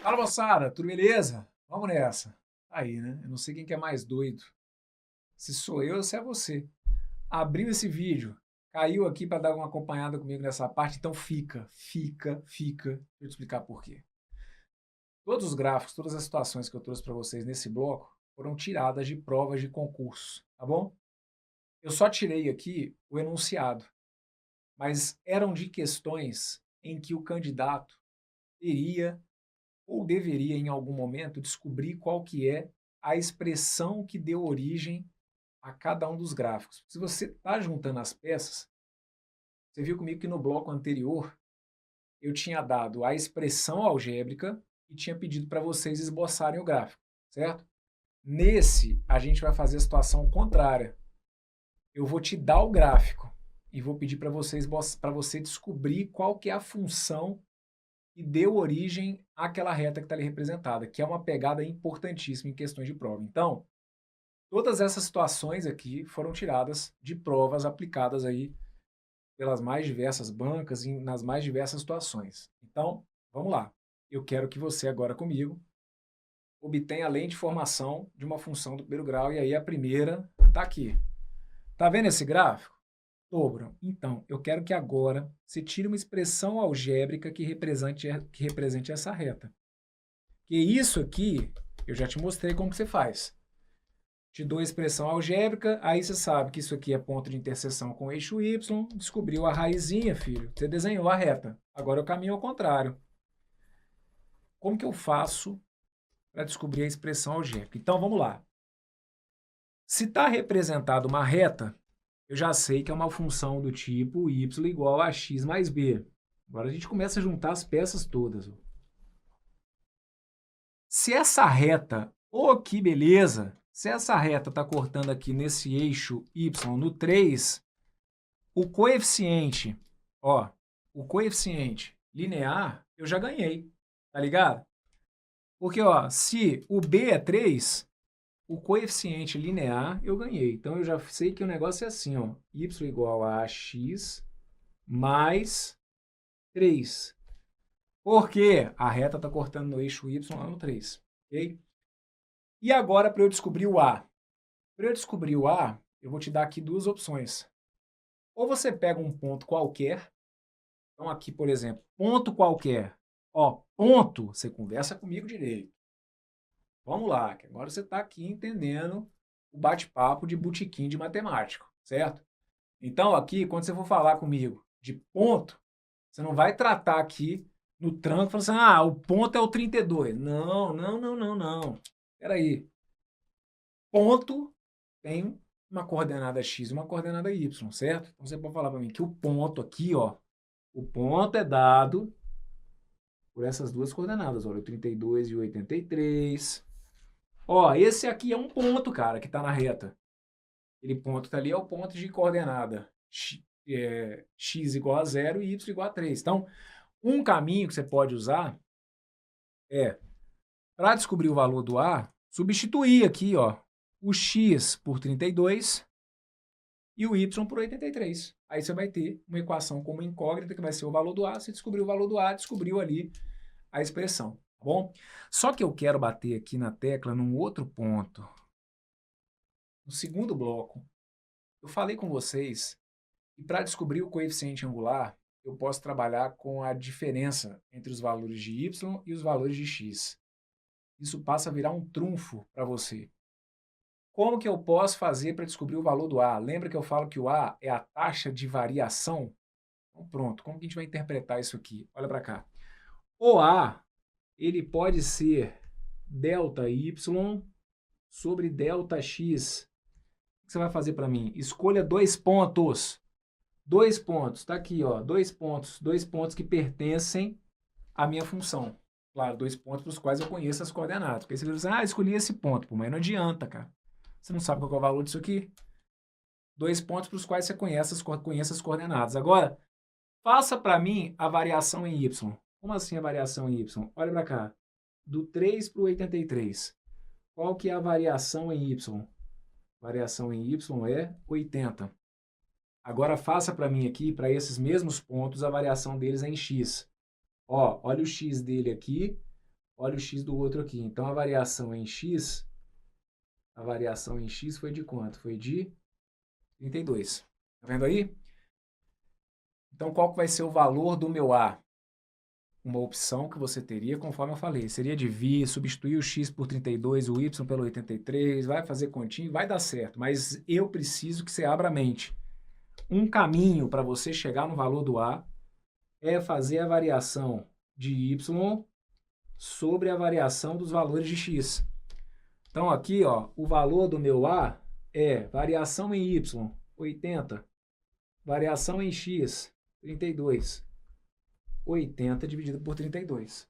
Fala, moçada, tudo beleza? Vamos nessa. Aí, né? Eu não sei quem que é mais doido. Se sou eu ou se é você. Abriu esse vídeo, caiu aqui para dar uma acompanhada comigo nessa parte, então fica. Deixa eu te explicar por quê. Todos os gráficos, todas as situações que eu trouxe para vocês nesse bloco foram tiradas de provas de concurso, tá bom? Eu só tirei aqui o enunciado, mas eram de questões em que o candidato teria ou deveria, em algum momento, descobrir qual que é a expressão que deu origem a cada um dos gráficos. Se você está juntando as peças, você viu comigo que no bloco anterior eu tinha dado a expressão algébrica e tinha pedido para vocês esboçarem o gráfico, certo? Nesse, a gente vai fazer a situação contrária. Eu vou te dar o gráfico e vou pedir para você descobrir qual que é a função e deu origem àquela reta que está ali representada, que é uma pegada importantíssima em questões de prova. Então, todas essas situações aqui foram tiradas de provas aplicadas aí pelas mais diversas bancas e nas mais diversas situações. Então, vamos lá. Eu quero que você agora comigo obtenha a lei de formação de uma função do primeiro grau, e aí a primeira está aqui. Tá vendo esse gráfico? Dobro. Então, eu quero que agora você tire uma expressão algébrica que represente essa reta. Que isso aqui, eu já te mostrei como que você faz. Te dou a expressão algébrica, aí você sabe que isso aqui é ponto de interseção com o eixo Y, descobriu a raizinha, filho, você desenhou a reta. Agora eu caminho ao contrário. Como que eu faço para descobrir a expressão algébrica? Então, vamos lá. Se está representada uma reta, eu já sei que é uma função do tipo y igual a x mais b. Agora a gente começa a juntar as peças todas. Se essa reta, oh que beleza, se essa reta está cortando aqui nesse eixo y no 3, o coeficiente, ó, o coeficiente linear, eu já ganhei, tá ligado? Porque, ó, se o b é 3, o coeficiente linear eu ganhei. Então, eu já sei que o negócio é assim, ó, y igual a x mais 3. Porque a reta está cortando no eixo y lá no 3, ok? E agora, para eu descobrir o A? Para eu descobrir o A, eu vou te dar aqui duas opções. Ou você pega um ponto qualquer, então aqui, por exemplo, ponto qualquer. Ó, ponto, você conversa comigo direito. Vamos lá, que agora você está aqui entendendo o bate-papo de botequim de matemático, certo? Então aqui, quando você for falar comigo de ponto, você não vai tratar aqui no tranco, falando assim, ah, o ponto é o 32. Não. Espera aí. Ponto tem uma coordenada x e uma coordenada y, certo? Então você pode falar para mim que o ponto aqui, ó, o ponto é dado por essas duas coordenadas, olha, o 32 e o 83. Ó, esse aqui é um ponto, cara, que está na reta. Aquele ponto que tá ali é o ponto de coordenada x igual a 0 e y igual a 3. Então, um caminho que você pode usar é, para descobrir o valor do A, substituir aqui, ó, o x por 32 e o y por 83. Aí você vai ter uma equação como incógnita, que vai ser o valor do A. Você descobriu o valor do A, descobriu ali a expressão, tá bom? Só que eu quero bater aqui na tecla num outro ponto. No segundo bloco, eu falei com vocês que para descobrir o coeficiente angular, eu posso trabalhar com a diferença entre os valores de y e os valores de x. Isso passa a virar um trunfo para você. Como que eu posso fazer para descobrir o valor do A? Lembra que eu falo que o A é a taxa de variação? Então pronto, como que a gente vai interpretar isso aqui? Olha para cá. O A, ele pode ser delta y sobre delta x. O que você vai fazer para mim? Escolha dois pontos. Dois pontos, está aqui, ó, dois pontos que pertencem à minha função. Claro, dois pontos para os quais eu conheço as coordenadas. Porque você vai dizer, ah, escolhi esse ponto. Pô, mas não adianta, cara. Você não sabe qual é o valor disso aqui? Dois pontos para os quais você conhece as coordenadas. Agora, faça para mim a variação em y. Como assim a variação em y? Olha para cá. Do 3 para o 83. Qual que é a variação em y? Variação em y é 80. Agora faça para mim aqui, para esses mesmos pontos, a variação deles é em x. Ó, olha o x dele aqui, olha o x do outro aqui. Então, a variação em x foi de quanto? Foi de 32. Tá vendo aí? Então, qual que vai ser o valor do meu A? Uma opção que você teria, conforme eu falei, seria dividir, substituir o x por 32, o y pelo 83, vai fazer continha, vai dar certo, mas eu preciso que você abra a mente. Um caminho para você chegar no valor do A é fazer a variação de y sobre a variação dos valores de x. Então aqui, ó, o valor do meu A é variação em y, 80, variação em x, 32. 80 dividido por 32.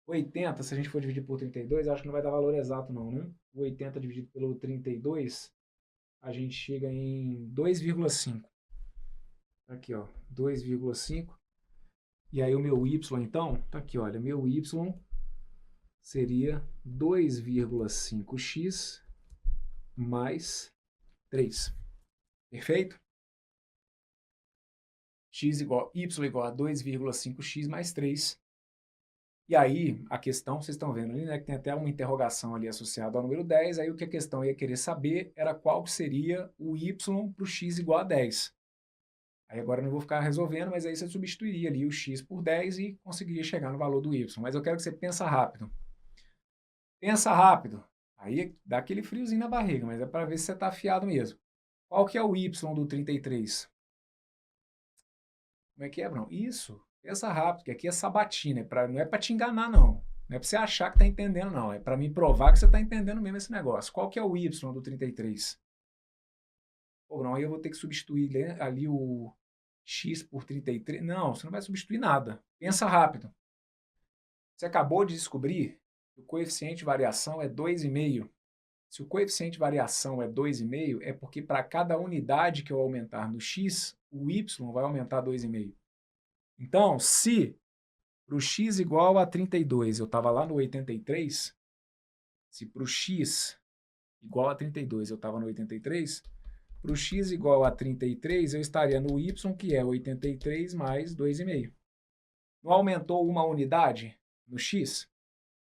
80, se a gente for dividir por 32, acho que não vai dar valor exato não, né? O 80 dividido pelo 32, a gente chega em 2,5. Aqui, ó, 2,5. E aí o meu y, então, tá aqui, olha, meu y seria 2,5x mais 3. Perfeito? Y igual a 2,5x mais 3. E aí, a questão, vocês estão vendo ali, né, que tem até uma interrogação ali associada ao número 10, aí o que a questão ia querer saber era qual seria o y para o x igual a 10. Aí agora eu não vou ficar resolvendo, mas aí você substituiria ali o x por 10 e conseguiria chegar no valor do y. Mas eu quero que você pense rápido. Pensa rápido. Aí dá aquele friozinho na barriga, mas é para ver se você está afiado mesmo. Qual que é o y do 33? Como é que é, Bruno? Isso. Pensa rápido, que aqui é sabatina. Não é para te enganar, não. Não é para você achar que está entendendo, não. É para me provar que você está entendendo mesmo esse negócio. Qual que é o y do 33? Pô, Bruno, aí eu vou ter que substituir, né, ali o x por 33. Não, você não vai substituir nada. Pensa rápido. Você acabou de descobrir que o coeficiente de variação é 2,5. Se o coeficiente de variação é 2,5, é porque para cada unidade que eu aumentar no x, o y vai aumentar 2,5. Então, se para o x igual a 32 eu estava lá no 83, se para o x igual a 32 eu estava no 83, para o x igual a 33 eu estaria no y, que é 83 mais 2,5. Não aumentou uma unidade no x?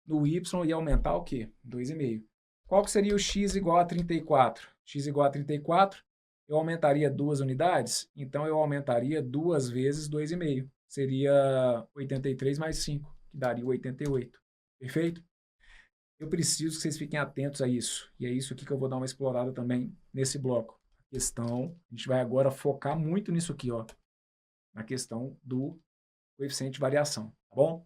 No y ia aumentar o quê? 2,5. Qual que seria o x igual a 34? X igual a 34, eu aumentaria 2 unidades, então eu aumentaria 2 vezes 2,5. Seria 83 mais 5, que daria 88. Perfeito? Eu preciso que vocês fiquem atentos a isso. E é isso aqui que eu vou dar uma explorada também nesse bloco. A questão, a gente vai agora focar muito nisso aqui, ó, na questão do coeficiente de variação, tá bom?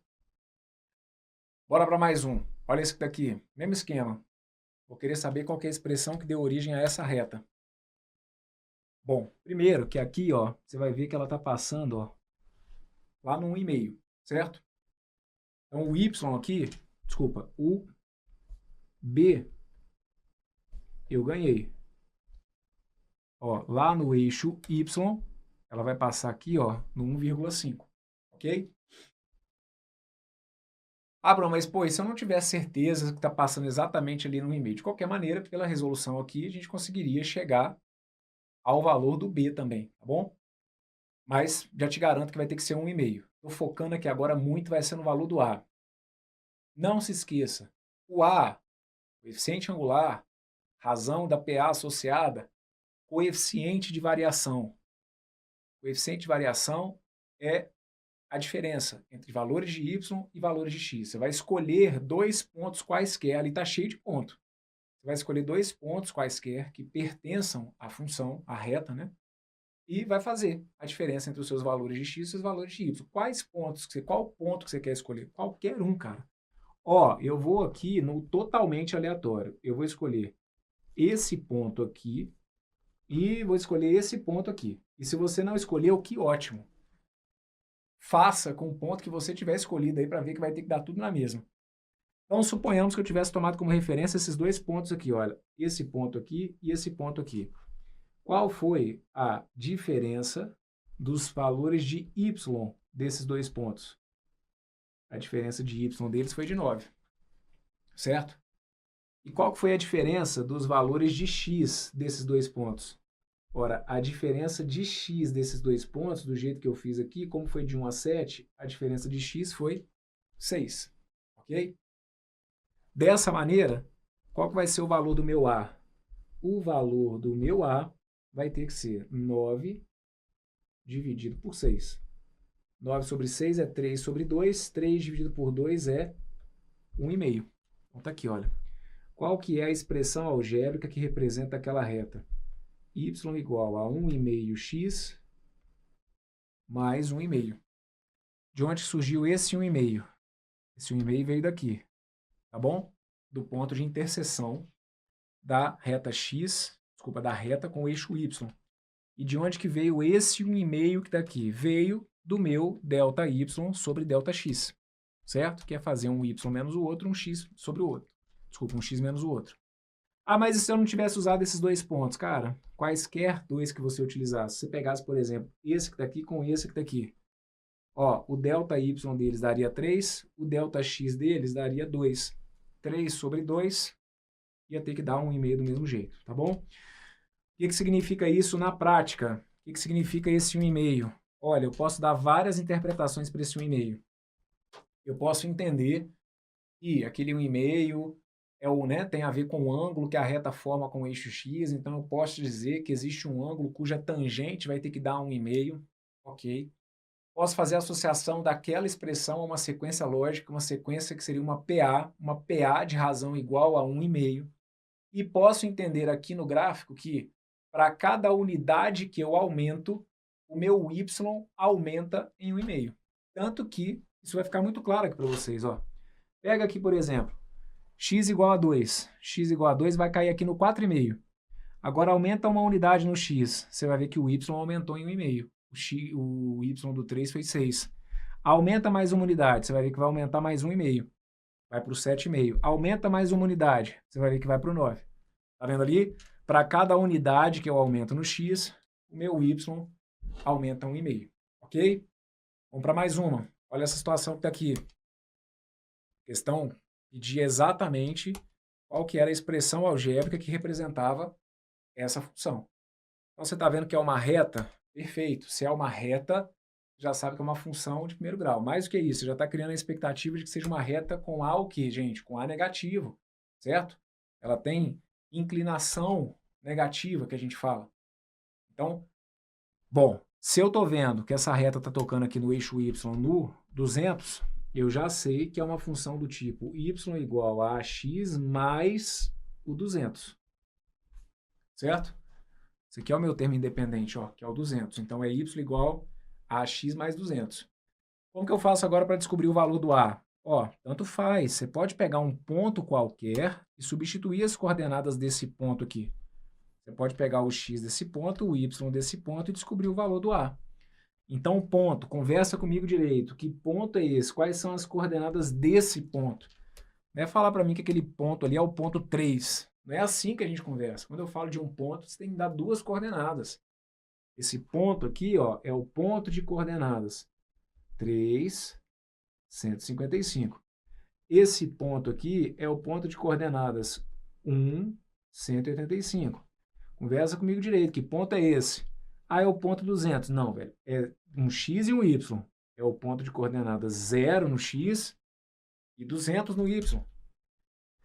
Bora para mais um. Olha esse daqui, mesmo esquema. Vou querer saber qual que é a expressão que deu origem a essa reta. Bom, primeiro que aqui, ó, você vai ver que ela está passando, ó, lá no 1,5, certo? Então o y aqui, desculpa, o b eu ganhei. Ó, lá no eixo y, ela vai passar aqui, ó, no 1,5, ok? Ah, Bruno, mas pô, e se eu não tiver certeza que está passando exatamente ali no 1,5? De qualquer maneira, pela resolução aqui, a gente conseguiria chegar ao valor do B também, tá bom? Mas já te garanto que vai ter que ser 1,5. Estou focando aqui agora muito, vai ser no valor do A. Não se esqueça, o A, coeficiente angular, razão da PA associada, coeficiente de variação. Coeficiente de variação é a diferença entre valores de y e valores de x. Você vai escolher dois pontos quaisquer, ali está cheio de ponto. Você vai escolher dois pontos quaisquer que pertençam à função, à reta, né? E vai fazer a diferença entre os seus valores de x e os seus valores de y. Qual ponto que você quer escolher? Qualquer um, cara. Ó, eu vou aqui no totalmente aleatório. Eu vou escolher esse ponto aqui e vou escolher esse ponto aqui. E se você não escolheu, que ótimo. Faça com o ponto que você tiver escolhido aí para ver que vai ter que dar tudo na mesma. Então, suponhamos que eu tivesse tomado como referência esses dois pontos aqui, olha. Esse ponto aqui e esse ponto aqui. Qual foi a diferença dos valores de y desses dois pontos? A diferença de y deles foi de 9, certo? E qual foi a diferença dos valores de x desses dois pontos? Ora, a diferença de x desses dois pontos, do jeito que eu fiz aqui, como foi de 1 a 7, a diferença de x foi 6, ok? Dessa maneira, qual que vai ser o valor do meu A? O valor do meu A vai ter que ser 9 dividido por 6. 9 sobre 6 é 3 sobre 2. 3 dividido por 2 é 1,5. Então tá aqui, olha. Qual que é a expressão algébrica que representa aquela reta? Y igual a 1,5x mais 1,5. De onde surgiu esse 1,5? Esse 1,5 veio daqui, tá bom? Do ponto de interseção da reta x, desculpa, da reta com o eixo y. E de onde que veio esse 1,5 que está aqui? Veio do meu ΔY sobre ΔX, certo? Que é fazer um y menos o outro, um x sobre o outro. Desculpa, um x menos o outro. Ah, mas e se eu não tivesse usado esses dois pontos? Cara, quaisquer dois que você utilizasse, se você pegasse, por exemplo, esse que está aqui com esse que está aqui, ó, o ΔY deles daria 3, o ΔX deles daria 2. 3 sobre 2 ia ter que dar 1,5 do mesmo jeito, tá bom? O que significa isso na prática? O que significa esse 1,5? Olha, eu posso dar várias interpretações para esse 1,5. Eu posso entender que aquele 1,5 é o, né, tem a ver com o ângulo que a reta forma com o eixo x, então eu posso dizer que existe um ângulo cuja tangente vai ter que dar 1,5, ok? Posso fazer a associação daquela expressão a uma sequência lógica, uma sequência que seria uma PA de razão igual a 1,5. E posso entender aqui no gráfico que para cada unidade que eu aumento, o meu y aumenta em 1,5. Tanto que isso vai ficar muito claro aqui para vocês. Ó. Pega aqui, por exemplo, x igual a 2. X igual a 2 vai cair aqui no 4,5. Agora aumenta uma unidade no x. Você vai ver que o y aumentou em 1,5. O y do 3 foi 6. Aumenta mais uma unidade. Você vai ver que vai aumentar mais 1,5. Vai para o 7,5. Aumenta mais uma unidade. Você vai ver que vai para o 9. Tá vendo ali? Para cada unidade que eu aumento no x, o meu y aumenta 1,5. Ok? Vamos para mais uma. Olha essa situação que está aqui. A questão pedia exatamente qual que era a expressão algébrica que representava essa função. Então você está vendo que é uma reta? Perfeito. Se é uma reta, já sabe que é uma função de primeiro grau. Mais do que isso, você já está criando a expectativa de que seja uma reta com A o quê, gente? Com A negativo, certo? Ela tem inclinação negativa, que a gente fala. Então, bom, se eu estou vendo que essa reta está tocando aqui no eixo y no 200, eu já sei que é uma função do tipo y igual a x mais o 200, certo? Esse aqui é o meu termo independente, ó, que é o 200. Então, é y igual a x mais 200. Como que eu faço agora para descobrir o valor do A? Ó, tanto faz. Você pode pegar um ponto qualquer e substituir as coordenadas desse ponto aqui. Você pode pegar o x desse ponto, o y desse ponto e descobrir o valor do A. Então, ponto, conversa comigo direito. Que ponto é esse? Quais são as coordenadas desse ponto? Não é falar para mim que aquele ponto ali é o ponto 3. Não é assim que a gente conversa. Quando eu falo de um ponto, você tem que dar duas coordenadas. Esse ponto aqui, ó, é o ponto de coordenadas 3, 155. Esse ponto aqui é o ponto de coordenadas 1, 185. Conversa comigo direito. Que ponto é esse? Ah, é o ponto 200. Não, velho. É um x e um y. É o ponto de coordenadas 0 no x e 200 no y.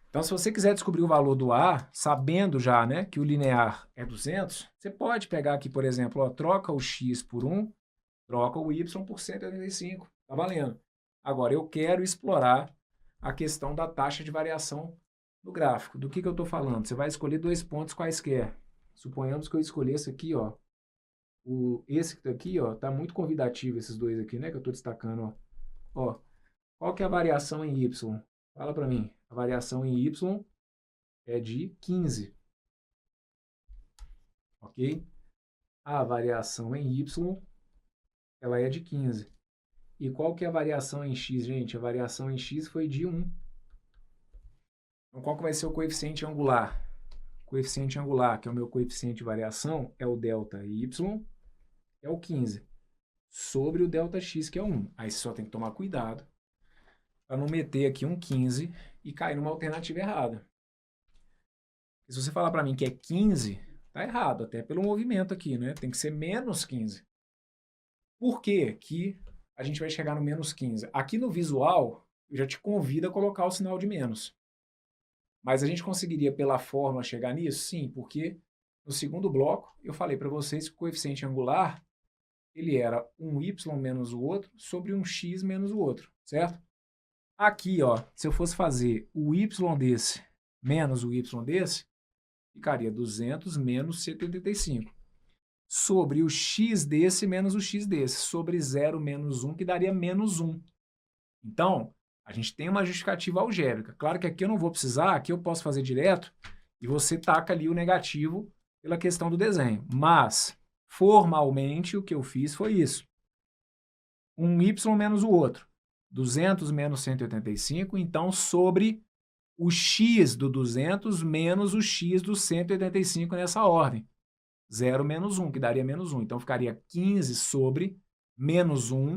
Então, se você quiser descobrir o valor do A, sabendo já, né, que o linear é 200, você pode pegar aqui, por exemplo, ó, troca o x por 1, troca o y por 185. Tá valendo. Agora, eu quero explorar a questão da taxa de variação do gráfico. Do que eu estou falando? Você vai escolher dois pontos quaisquer. Suponhamos que eu escolhesse aqui, ó, esse aqui, ó, tá muito convidativo esses dois aqui, né, que eu estou destacando, ó. Ó, qual que é a variação em y? Fala para mim. A variação em y é de 15. Ok? A variação em y, ela é de 15. E qual que é a variação em x, gente? A variação em x foi de 1. Então, qual que vai ser o coeficiente angular? O coeficiente angular, que é o meu coeficiente de variação, é o ΔY, é o 15, sobre o ΔX, que é 1. Aí você só tem que tomar cuidado para não meter aqui um 15 e cair numa alternativa errada. E se você falar para mim que é 15, tá errado, até pelo movimento aqui, né? Tem que ser menos 15. Por que que a gente vai chegar no menos 15? Aqui no visual, eu já te convido a colocar o sinal de menos. Mas a gente conseguiria, pela fórmula, chegar nisso? Sim, porque no segundo bloco eu falei para vocês que o coeficiente angular ele era um y menos o outro sobre um x menos o outro, certo? Aqui, ó, se eu fosse fazer o y desse menos o y desse, ficaria 200 menos 185. Sobre o x desse menos o x desse, sobre 0 menos 1, que daria menos 1. Então, a gente tem uma justificativa algébrica. Claro que aqui eu não vou precisar, aqui eu posso fazer direto, e você taca ali o negativo pela questão do desenho. Mas, formalmente, o que eu fiz foi isso. Um y menos o outro. 200 menos 185, então, sobre o x do 200 menos o x do 185 nessa ordem. 0 menos 1, que daria menos 1. Então, ficaria 15 sobre menos 1,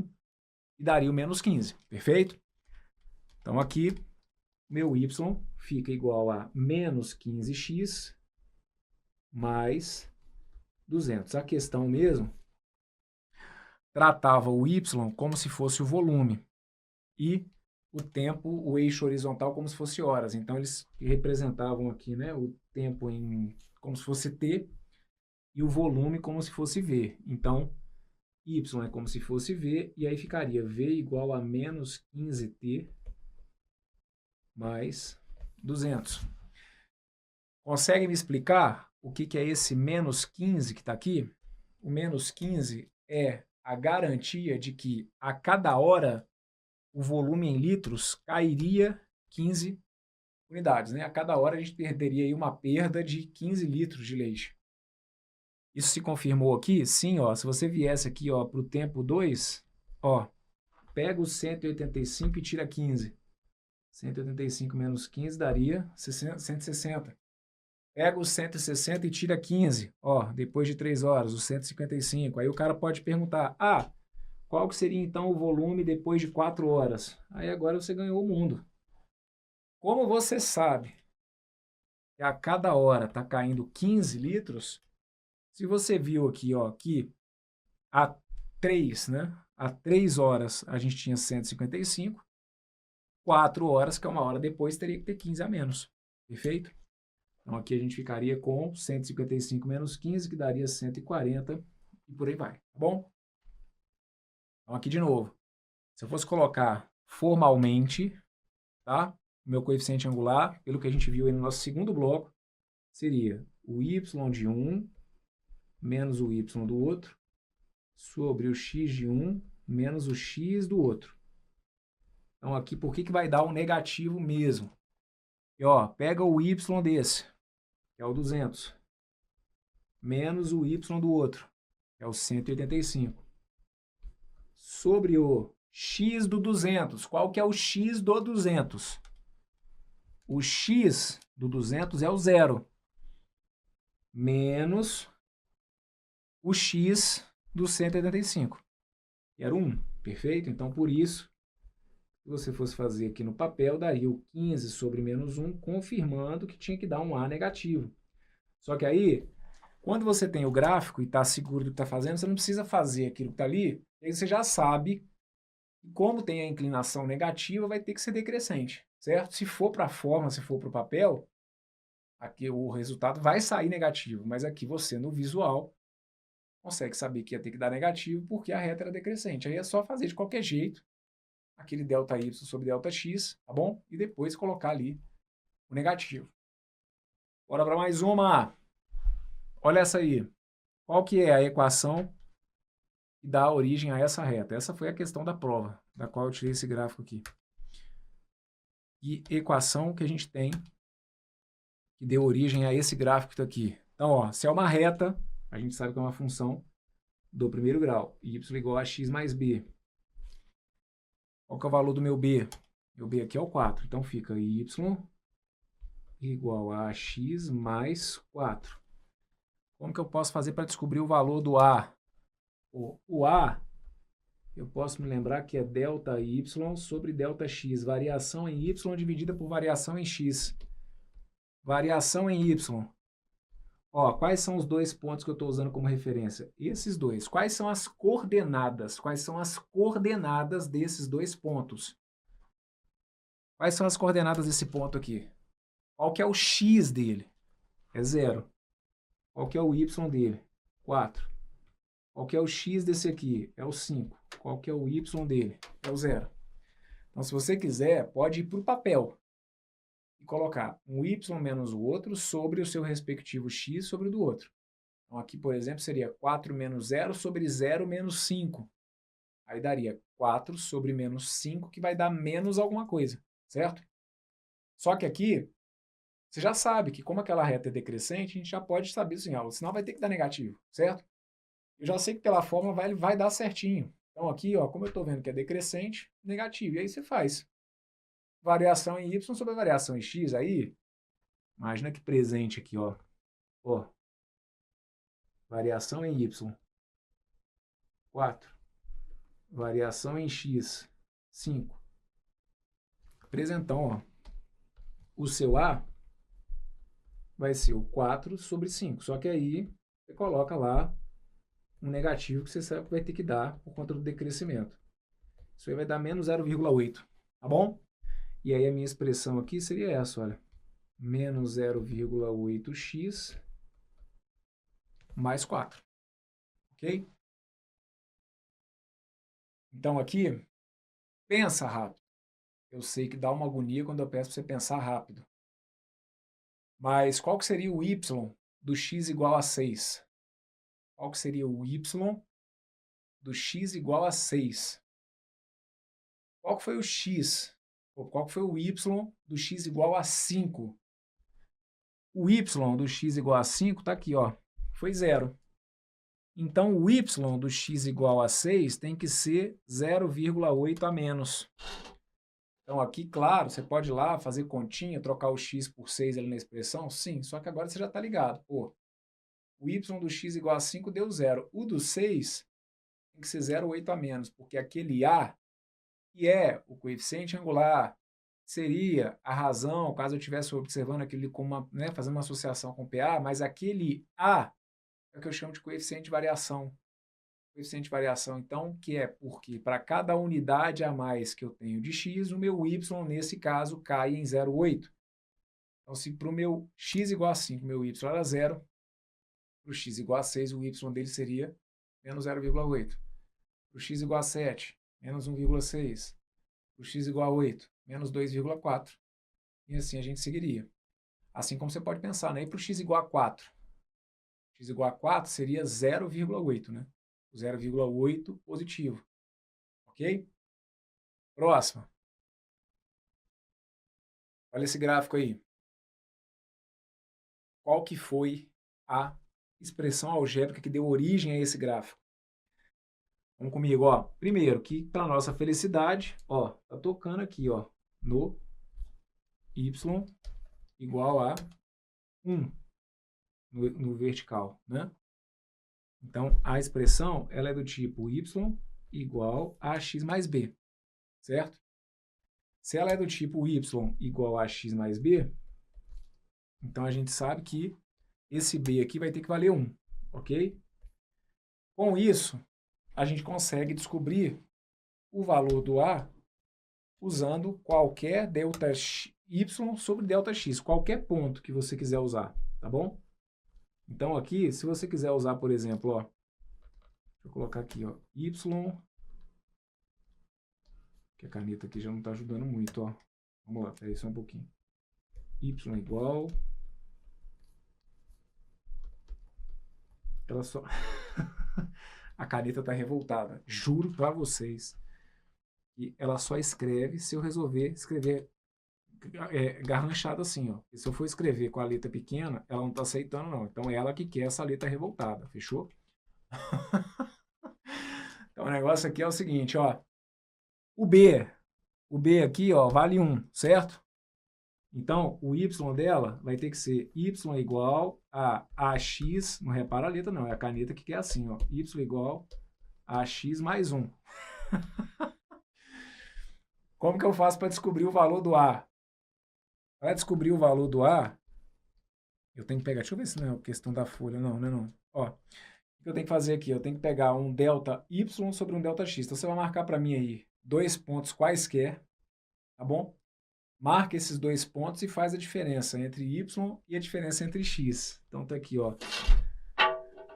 e daria o menos 15. Perfeito? Então, aqui, meu y fica igual a menos 15x mais 200. A questão mesmo tratava o y como se fosse o volume e o tempo, o eixo horizontal, como se fosse horas. Então, eles representavam aqui, né, o tempo como se fosse t e o volume como se fosse v. Então, y é como se fosse v, e aí ficaria v igual a menos 15t mais 200. Consegue me explicar o que é esse menos 15 que está aqui? O menos 15 é a garantia de que a cada hora o volume em litros cairia 15 unidades, né? A cada hora a gente perderia aí uma perda de 15 litros de leite. Isso se confirmou aqui? Sim, ó. Se você viesse aqui, ó, para o tempo 2, ó, pega o 185 e tira 15. 185 menos 15 daria 160. Pega o 160 e tira 15. Ó, depois de 3 horas, o 155. Aí o cara pode perguntar, qual que seria então o volume depois de 4 horas? Aí agora você ganhou o mundo. Como você sabe que a cada hora está caindo 15 litros, se você viu aqui, ó, que há 3, né? Há 3 horas a gente tinha 155, 4 horas, que é uma hora depois, teria que ter 15 a menos. Perfeito? Então aqui a gente ficaria com 155 menos 15, que daria 140, e por aí vai, tá bom? Então aqui de novo, se eu fosse colocar formalmente, tá? O meu coeficiente angular, pelo que a gente viu aí no nosso segundo bloco, seria o y de um menos o y do outro, sobre o x de um menos o x do outro. Então aqui, por que vai dar um negativo mesmo? E ó, pega o y desse, que é o 200, menos o y do outro, que é o 185, sobre o x do 200. Qual que é o x do 200? O x do 200 é o 0, menos o x do 185, que era o 1, perfeito? Então, por isso, se você fosse fazer aqui no papel, daria o 15 sobre menos 1, confirmando que tinha que dar um A negativo. Só que aí, quando você tem o gráfico e está seguro do que está fazendo, você não precisa fazer aquilo que está ali, aí você já sabe que como tem a inclinação negativa, vai ter que ser decrescente, certo? Se for para a forma, se for para o papel, aqui o resultado vai sair negativo, mas aqui você, no visual, consegue saber que ia ter que dar negativo porque a reta era decrescente. Aí é só fazer de qualquer jeito aquele ΔY sobre ΔX, tá bom? E depois colocar ali o negativo. Bora para mais uma. Olha essa aí. Qual que é a equação que dá origem a essa reta? Essa foi a questão da prova, da qual eu tirei esse gráfico aqui. E equação que a gente tem que deu origem a esse gráfico aqui. Então, ó, se é uma reta, a gente sabe que é uma função do primeiro grau. Y igual a x mais b. Qual que é o valor do meu b? Meu b aqui é o 4. Então, fica y igual a x mais 4. Como que eu posso fazer para descobrir o valor do a? O a, eu posso me lembrar que é ΔY sobre ΔX. Variação em y dividida por variação em x. Variação em y. Ó, quais são os dois pontos que eu estou usando como referência? Esses dois. Quais são as coordenadas? Quais são as coordenadas desses dois pontos? Quais são as coordenadas desse ponto aqui? Qual que é o x dele? É 0. Qual que é o y dele? 4. Qual que é o x desse aqui? É o 5. Qual que é o y dele? É o 0. Então, se você quiser, pode ir para o papel e colocar um y menos o outro sobre o seu respectivo x sobre o do outro. Então, aqui, por exemplo, seria 4 menos 0 sobre 0 menos 5. Aí daria 4 sobre menos 5, que vai dar menos alguma coisa, certo? Só que aqui, você já sabe que como aquela reta é decrescente, a gente já pode saber assim, o sinal vai ter que dar negativo, certo? Eu já sei que pela fórmula vai dar certinho. Então aqui, ó, como eu estou vendo que é decrescente, negativo. E aí você faz variação em y sobre variação em x. Aí, imagina que presente aqui, ó. Ó, variação em y, 4. Variação em x, 5. Presentão, ó. O seu A vai ser o 4 sobre 5. Só que aí você coloca lá um negativo que você sabe que vai ter que dar por conta do decrescimento. Isso aí vai dar menos 0,8, tá bom? E aí a minha expressão aqui seria essa, olha. Menos 0,8x mais 4, ok? Então aqui, pensa rápido. Eu sei que dá uma agonia quando eu peço para você pensar rápido. Mas qual que seria o y do x igual a 6? Qual que seria o y do x igual a 6? Qual que foi o x? Ou qual que foi o y do x igual a 5? O y do x igual a 5 está aqui, ó. Foi 0. Então, o y do x igual a 6 tem que ser 0,8 a menos. Então, aqui, claro, você pode ir lá fazer continha, trocar o x por 6 ali na expressão? Sim, só que agora você já está ligado. Pô, o y do x igual a 5 deu 0. O do 6 tem que ser 0,8 a menos, porque aquele a, que é o coeficiente angular, seria a razão, caso eu estivesse observando aquele como uma, né, fazendo uma associação com PA, mas aquele a é o que eu chamo de coeficiente de variação. Coeficiente de variação, então, que é porque para cada unidade a mais que eu tenho de x, o meu y, nesse caso, cai em 0,8. Então, se para o meu x igual a 5, meu y era 0, para o x igual a 6, o y dele seria menos 0,8. Para o x igual a 7, menos 1,6. Para o x igual a 8, menos 2,4. E assim a gente seguiria. Assim como você pode pensar, né? E para o x igual a 4? X igual a 4 seria 0,8, né? 0,8 positivo. Ok? Próxima. Olha esse gráfico aí. Qual que foi a expressão algébrica que deu origem a esse gráfico? Vamos comigo, ó. Primeiro, que para nossa felicidade, ó, tá tocando aqui, ó, no y igual a 1 no vertical, né? Então, a expressão, ela é do tipo y igual a x mais b, certo? Se ela é do tipo y igual a x mais b, então a gente sabe que esse b aqui vai ter que valer 1, ok? Com isso, a gente consegue descobrir o valor do a usando qualquer delta y sobre delta x, qualquer ponto que você quiser usar, tá bom? Então aqui, se você quiser usar, por exemplo, ó, deixa eu colocar aqui, ó, y, que a caneta aqui já não está ajudando muito, ó. Vamos lá, peraí só um pouquinho. Y igual... Ela só... A caneta está revoltada. Juro para vocês que ela só escreve se eu resolver escrever garranchado assim, ó. E se eu for escrever com a letra pequena, ela não está aceitando, não. Então é ela que quer essa letra revoltada, fechou? Então o negócio aqui é o seguinte, ó. O B aqui, ó, vale 1, certo? Então, o y dela vai ter que ser y igual a ax, não repara a letra não, é a caneta que é assim, ó, y igual a ax mais 1. Como que eu faço para descobrir o valor do a? Para descobrir o valor do a, eu tenho que pegar, deixa eu ver se não é a questão da folha, não, né, não. Ó, o que eu tenho que fazer aqui? Eu tenho que pegar um delta y sobre um delta x. Então, você vai marcar para mim aí 2 pontos quaisquer, tá bom? marca esses dois pontos e faz a diferença entre y e a diferença entre x. Então tá aqui, ó.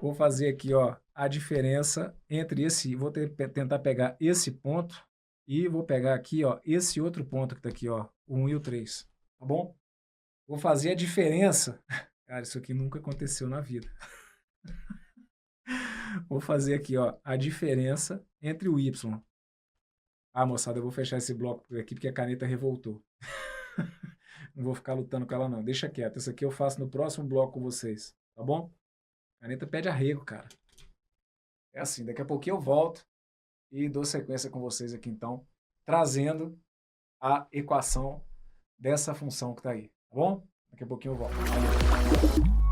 Vou fazer aqui, ó, a diferença entre esse, vou tentar pegar esse ponto e vou pegar aqui, ó, esse outro ponto que tá aqui, ó, o 1 e o 3, tá bom? Vou fazer a diferença. Cara, isso aqui nunca aconteceu na vida. Vou fazer aqui, ó, a diferença entre o y. Ah, moçada, eu vou fechar esse bloco por aqui porque a caneta revoltou. Não vou ficar lutando com ela, não. Deixa quieto. Isso aqui eu faço no próximo bloco com vocês, tá bom? A caneta pede arrego, cara. É assim, daqui a pouquinho eu volto e dou sequência com vocês aqui, então, trazendo a equação dessa função que tá aí, tá bom? Daqui a pouquinho eu volto. Valeu.